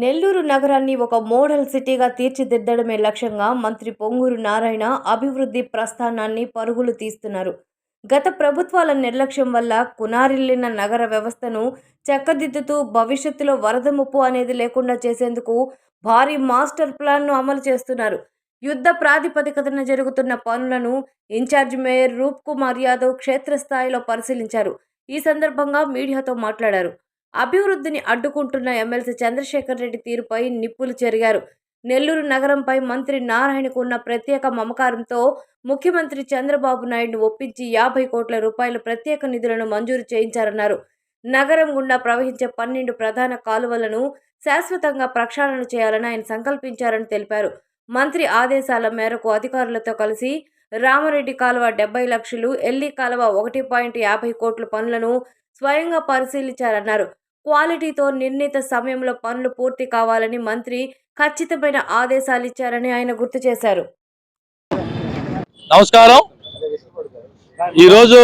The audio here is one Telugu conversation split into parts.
నెల్లూరు నగరాన్ని ఒక మోడల్ సిటీగా తీర్చిదిద్దడమే లక్ష్యంగా మంత్రి పొంగూరు నారాయణ అభివృద్ధి ప్రస్థానాన్ని పరుగులు తీస్తున్నారు. గత ప్రభుత్వాల నిర్లక్ష్యం వల్ల కునారిల్లిన నగర వ్యవస్థను చక్కదిద్దుతూ భవిష్యత్తులో వరద ముప్పు అనేది లేకుండా చేసేందుకు భారీ మాస్టర్ ప్లాన్ను అమలు చేస్తున్నారు. యుద్ధ ప్రాతిపదికన జరుగుతున్న పనులను ఇన్ఛార్జ్ మేయర్ రూప్ కుమార్ యాదవ్ క్షేత్రస్థాయిలో పరిశీలించారు. ఈ సందర్భంగా మీడియాతో మాట్లాడారు. అభివృద్ధిని అడ్డుకుంటున్న ఎమ్మెల్సీ చంద్రశేఖర్ రెడ్డి తీరుపై నిప్పులు చెరిగారు. నెల్లూరు నగరంపై మంత్రి నారాయణకు ఉన్న ప్రత్యేక మమకారంతో ముఖ్యమంత్రి చంద్రబాబు నాయుడును ఒప్పించి 50 కోట్ల రూపాయల ప్రత్యేక నిధులను మంజూరు చేయించారన్నారు. నగరం గుండా ప్రవహించే 12 ప్రధాన కాలువలను శాశ్వతంగా ప్రక్షాళన చేయాలని ఆయన సంకల్పించారని తెలిపారు. మంత్రి ఆదేశాల మేరకు అధికారులతో కలిసి రామరెడ్డి కాలువ 70 లక్షలు, ఎల్లి కాలువ 1.50 కోట్ల పనులను స్వయంగా పరిశీలించారన్నారు. క్వాలిటీతో నిర్ణీత సమయంలో పనులు పూర్తి కావాలని మంత్రి ఖచ్చితమైన ఆదేశాలు ఇచ్చారని ఆయన గుర్తు చేశారు. నమస్కారం. ఈరోజు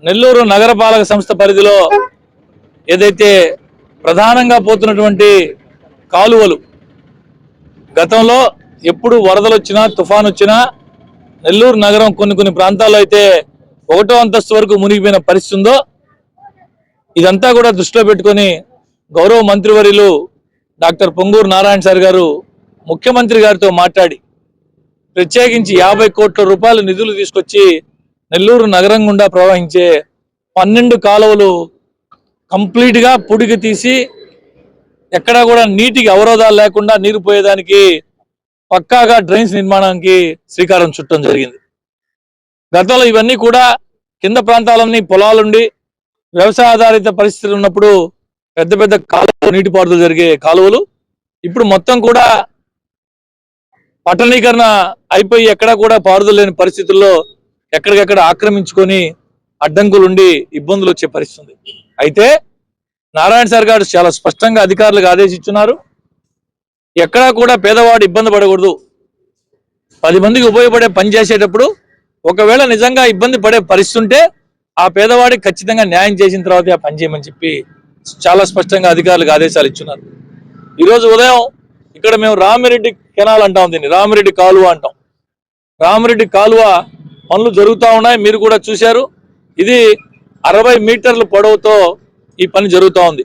నెల్లూరు నగరపాలక సంస్థ పరిధిలో ఏదైతే ప్రధానంగా పోతున్నటువంటి కాలువలు, గతంలో ఎప్పుడు వరదలు వచ్చినా తుఫాను వచ్చినా నెల్లూరు నగరం కొన్ని ప్రాంతాల్లో అయితే 1వ అంతస్తు వరకు మునిగిపోయిన పరిస్థితి ఉందో, ఇదంతా కూడా దృష్టిలో పెట్టుకొని గౌరవ మంత్రివర్యులు డాక్టర్ పొంగూరు నారాయణ సార్ గారు ముఖ్యమంత్రి గారితో మాట్లాడి ప్రత్యేకించి 50 కోట్ల రూపాయల నిధులు తీసుకొచ్చి నెల్లూరు నగరం గుండా ప్రవహించే 12 కాలువలు కంప్లీట్గా పుడికి తీసి ఎక్కడా కూడా నీటికి అవరోధాలు లేకుండా నీరు పోయేదానికి పక్కాగా డ్రైన్స్ నిర్మాణానికి శ్రీకారం చుట్టడం జరిగింది. గతంలో ఇవన్నీ కూడా కింద ప్రాంతాలన్నీ పొలాలుండి వ్యవసాయ ఆధారిత పరిస్థితులు ఉన్నప్పుడు పెద్ద పెద్ద కాలువలు, నీటిపారుదల జరిగే కాలువలు ఇప్పుడు మొత్తం కూడా పట్టణీకరణ అయిపోయి ఎక్కడా కూడా పారుదల లేని పరిస్థితుల్లో ఎక్కడికెక్కడ ఆక్రమించుకొని అడ్డంకులుండి ఇబ్బందులు వచ్చే పరిస్థితి. అయితే నారాయణ సార్ గారు చాలా స్పష్టంగా అధికారులకు ఆదేశించున్నారు. ఎక్కడా కూడా పేదవాడు ఇబ్బంది పడకూడదు. 10 మందికి ఉపయోగపడే పని చేసేటప్పుడు ఒకవేళ నిజంగా ఇబ్బంది పడే పరిస్థితి ఉంటే ఆ పేదవాడికి ఖచ్చితంగా న్యాయం చేసిన తర్వాత ఆ పని చేయమని చెప్పి చాలా స్పష్టంగా అధికారులకు ఆదేశాలు ఇచ్చున్నారు. ఈరోజు ఉదయం ఇక్కడ మేము రామిరెడ్డి కెనాల్ అంటాం, దీన్ని రామిరెడ్డి కాలువ అంటాం. రామిరెడ్డి కాలువ పనులు జరుగుతూ ఉన్నాయి, మీరు కూడా చూశారు. ఇది 60 మీటర్ల పొడవుతో ఈ పని జరుగుతూ ఉంది.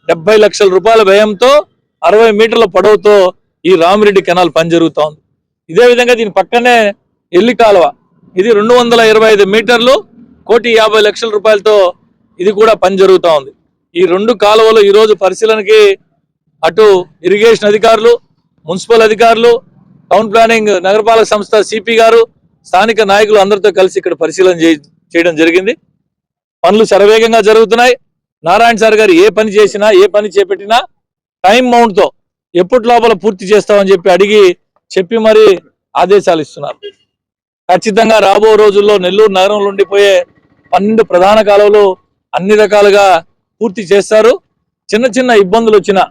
70 లక్షల రూపాయల వ్యయంతో 60 మీటర్ల పొడవుతో ఈ రామిరెడ్డి కెనాల్ పని జరుగుతూ ఉంది. ఇదే విధంగా దీని పక్కనే ఎల్లి కాలువ, ఇది 225 మీటర్లు, 1,50 లక్షల రూపాయలతో ఇది కూడా పని జరుగుతూ ఉంది. ఈ 2 కాలువలు ఈరోజు పరిశీలనకి అటు ఇరిగేషన్ అధికారులు, మున్సిపల్ అధికారులు, టౌన్ ప్లానింగ్ నగరపాలక సంస్థ సిపి గారు, స్థానిక నాయకులు అందరితో కలిసి ఇక్కడ పరిశీలన చేయడం జరిగింది. పనులు శరవేగంగా జరుగుతున్నాయి. నారాయణ సార్ గారు ఏ పని చేసినా, ఏ పని చేపట్టినా టైం మౌంట్తో ఎప్పటి లోపల పూర్తి చేస్తామని చెప్పి మరి ఆదేశాలు ఇస్తున్నారు. ఖచ్చితంగా రాబో రోజుల్లో నెల్లూరు నగరంలో ఉండిపోయే 12 ప్రధాన కాలువలు అన్ని రకాలుగా పూర్తి చేస్తారు. చిన్న ఇబ్బందులు వచ్చినా,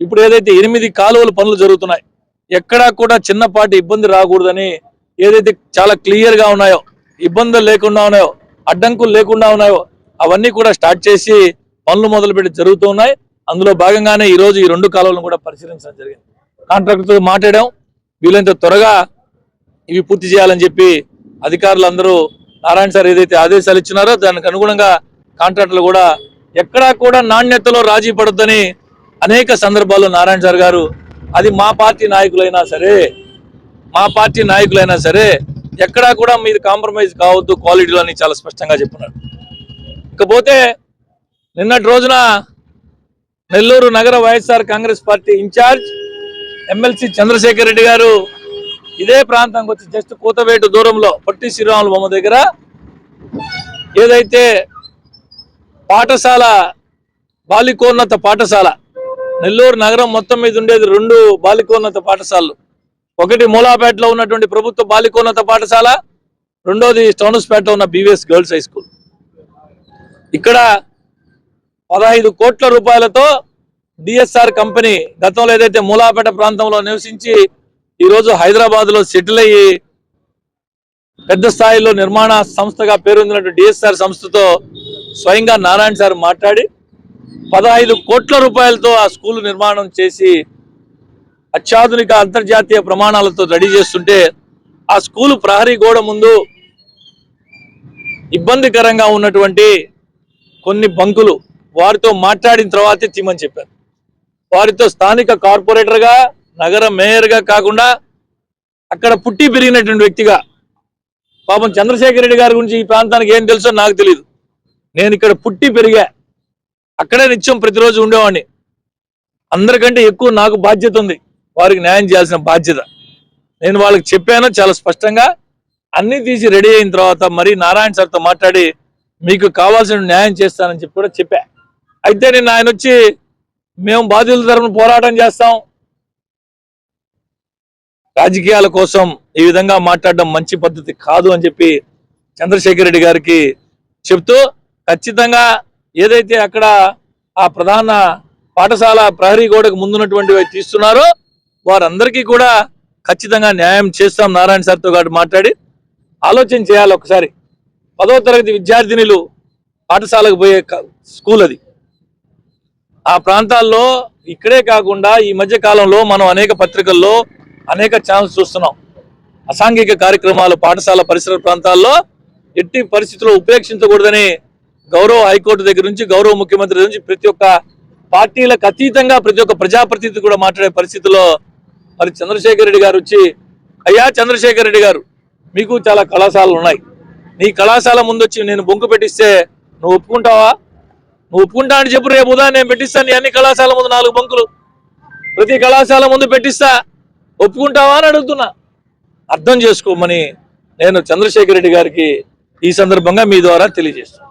ఇప్పుడు ఏదైతే 8 కాలువలు పనులు జరుగుతున్నాయి, ఎక్కడా కూడా చిన్నపాటి ఇబ్బంది రాకూడదని ఏదైతే చాలా క్లియర్గా ఉన్నాయో, ఇబ్బందులు లేకుండా ఉన్నాయో, అడ్డంకులు లేకుండా ఉన్నాయో అవన్నీ కూడా స్టార్ట్ చేసి పనులు మొదలుపెట్టి జరుగుతూ ఉన్నాయి. అందులో భాగంగానే ఈరోజు ఈ 2 కాలువలను కూడా పరిశీలించడం జరిగింది. కాంట్రాక్టర్తో మాట్లాడాం, వీలైనంత త్వరగా ఇవి పూర్తి చేయాలని చెప్పి అధికారులందరూ నారాయణ సార్ ఏదైతే ఆదేశాలు ఇచ్చినారో దానికి అనుగుణంగా కాంట్రాక్టర్లు కూడా ఎక్కడా కూడా నాణ్యతలో రాజీ పడొద్దని అనేక సందర్భాల్లో నారాయణ సార్ గారు, అది మా పార్టీ నాయకులైనా సరే ఎక్కడా కూడా మీరు కాంప్రమైజ్ కావద్దు క్వాలిటీలో అని చాలా స్పష్టంగా చెప్పున్నారు. ఇకపోతే నిన్నటి రోజున నెల్లూరు నగర YSR Congress party incharge MLC Chandrasekhar Reddy garu ఇదే ప్రాంతానికి వచ్చి జస్ట్ కూతవేటు దూరంలో పొట్టి శ్రీరాములు బొమ్మ దగ్గర ఏదైతే పాఠశాల, బాలికోన్నత పాఠశాల, నెల్లూరు నగరం మొత్తం మీద ఉండేది 2 బాలికోన్నత పాఠశాలలు. ఒకటి మూలాపేటలో ఉన్నటువంటి ప్రభుత్వ బాలికోన్నత పాఠశాల, రెండోది స్టోనస్పేటలో ఉన్న బీవీఎస్ గర్ల్స్ హై స్కూల్. ఇక్కడ 15 కోట్ల రూపాయలతో డిఎస్ఆర్ కంపెనీ గతంలో ఏదైతే మూలాపేట ప్రాంతంలో నివసించి ఈరోజు హైదరాబాద్లో సెటిల్ అయ్యి పెద్ద స్థాయిలో నిర్మాణ సంస్థగా పేరొందినటువంటి డిఎస్ఆర్ సంస్థతో స్వయంగా నారాయణ సార్ మాట్లాడి 15 కోట్ల రూపాయలతో ఆ స్కూల్ నిర్మాణం చేసి అత్యాధునిక అంతర్జాతీయ ప్రమాణాలతో రెడీ చేస్తుంటే ఆ స్కూలు ప్రహరీ గోడ ముందు ఇబ్బందికరంగా ఉన్నటువంటి కొన్ని బంకులు వారితో మాట్లాడిన తర్వాతే తీమని చెప్పారు. వారితో స్థానిక కార్పొరేటర్గా, నగర మేయర్గా కాకుండా అక్కడ పుట్టి పెరిగినటువంటి వ్యక్తిగా, పాపం చంద్రశేఖర్ రెడ్డి గారి గురించి ఈ ప్రాంతానికి ఏం తెలుసో నాకు తెలియదు. నేను ఇక్కడ పుట్టి పెరిగా, అక్కడే నిత్యం ప్రతిరోజు ఉండేవాడిని. అందరికంటే ఎక్కువ నాకు బాధ్యత ఉంది, వారికి న్యాయం చేయాల్సిన బాధ్యత. నేను వాళ్ళకి చెప్పాను చాలా స్పష్టంగా. అన్ని తీసి రెడీ అయిన తర్వాత మరి నారాయణ సార్తో మాట్లాడి మీకు కావాల్సిన న్యాయం చేస్తానని చెప్పి కూడా చెప్పా. అయితే నేను ఆయన వచ్చి మేము బాధితుల తరఫున పోరాటం చేస్తాం, రాజకీయాల కోసం ఈ విధంగా మాట్లాడడం మంచి పద్ధతి కాదు అని చెప్పి చంద్రశేఖర్ రెడ్డి గారికి చెప్తూ, ఖచ్చితంగా ఏదైతే అక్కడ ఆ ప్రధాన పాఠశాల ప్రహరీ గోడకు ముందున్నటువంటి తీస్తున్నారో వారందరికీ కూడా ఖచ్చితంగా న్యాయం చేస్తాం. నారాయణ సార్తో గారు మాట్లాడి ఆలోచన చేయాలి. ఒకసారి 10వ తరగతి విద్యార్థినులు పాఠశాలకు పోయే స్కూల్ అది. ఆ ప్రాంతాల్లో ఇక్కడే కాకుండా ఈ మధ్య కాలంలో మనం అనేక పత్రికల్లో అనేక ఛానల్స్ చూస్తున్నాం. అసాంఘిక కార్యక్రమాలు పాఠశాల పరిసర ప్రాంతాల్లో ఎట్టి పరిస్థితుల్లో ఉపేక్షించకూడదని గౌరవ హైకోర్టు దగ్గర నుంచి, గౌరవ ముఖ్యమంత్రి దగ్గర నుంచి ప్రతి ఒక్క పార్టీలకు అతీతంగా ప్రతి ఒక్క ప్రజాప్రతినిధి కూడా మాట్లాడే పరిస్థితుల్లో మరి చంద్రశేఖర్ రెడ్డి గారు వచ్చి, అయ్యా చంద్రశేఖర్ రెడ్డి గారు మీకు చాలా కళాశాలలు ఉన్నాయి, నీ కళాశాల ముందు వచ్చి నేను బొంకు పెట్టిస్తే నువ్వు ఒప్పుకుంటావా? నువ్వు ఒప్పుకుంటా అని చెప్పు, రేపు ఉదయం నేను పెట్టిస్తాను నీ అన్ని కళాశాల ముందు 4 బంకులు ప్రతి కళాశాల ముందు పెట్టిస్తా, ఒప్పుకుంటావా అని అడుగుతున్నా. అర్థం చేసుకోమని నేను చంద్రశేఖర్ రెడ్డి గారికి ఈ సందర్భంగా మీ ద్వారా తెలియజేస్తున్నాను.